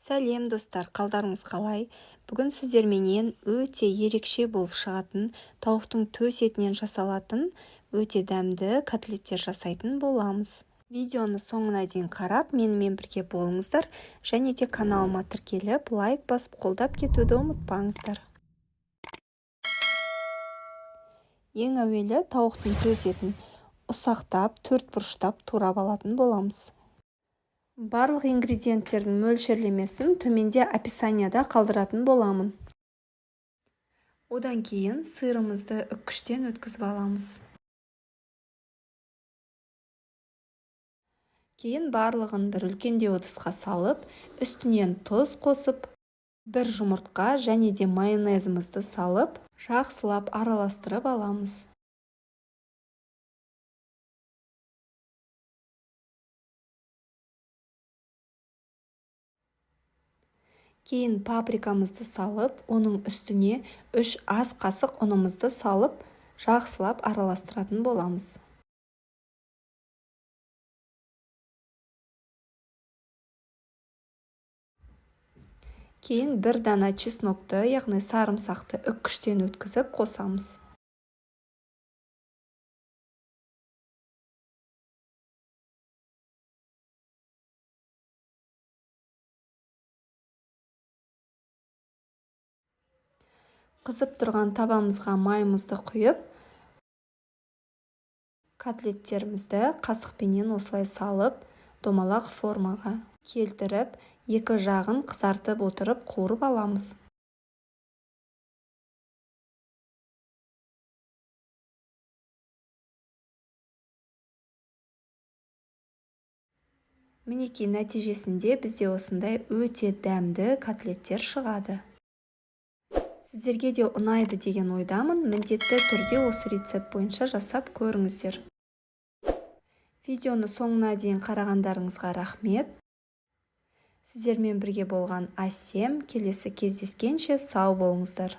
Сәлем достар, қалдарыңыз қалай? Бүгін сіздерменен өте ерекше болып шығатын тауықтың төс етінен жасалатын өте дәмді котлеттер жасайтын боламыз. Видеоны соңына дейін қарап, менімен бірге болыңыздар және де каналыма тіркеліп, лайк басып қолдап кетуді ұмытпаңыздар. Ең әуелі тауықтың төс етін ұсақтап, төртбұрыштап турап алатын боламыз. Барлық ингредиенттердің мөлшерлемесін төменде описанияда қалдыратын боламын. Одан кейін сырымызды үккіштен өткізіп аламыз. Кейін барлығын бір үлкендеу ыдысқа салып, үстінен тұз қосып, бір жұмыртқа және де майонезімізді салып, жақсылап араластырып аламыз. Кейін паприкамызды салып, оның үстіне 3 ас қасық ұнымызды салып, жақсылап араластыратын боламыз. Кейін бір дана чеснокты, яғни сарымсақты үккіштен өткізіп қосамыз. Қызып тұрған табамызға майымызды құйып, котлеттерімізді қасықпенен осылай салып, домалақ формаға келтіріп, екі жағын қызартып отырып қуырып аламыз. Мінекей нәтижесінде бізде осындай өте дәмді котлеттер шығады. Сіздерге де ұнайды деген ойдамын, міндетті түрде осы рецепт бойынша жасап көріңіздер. Видеоны соңына дейін қарағандарыңызға рахмет. Сіздермен бірге болған Асем, келесі кездескенше сау болыңыздар.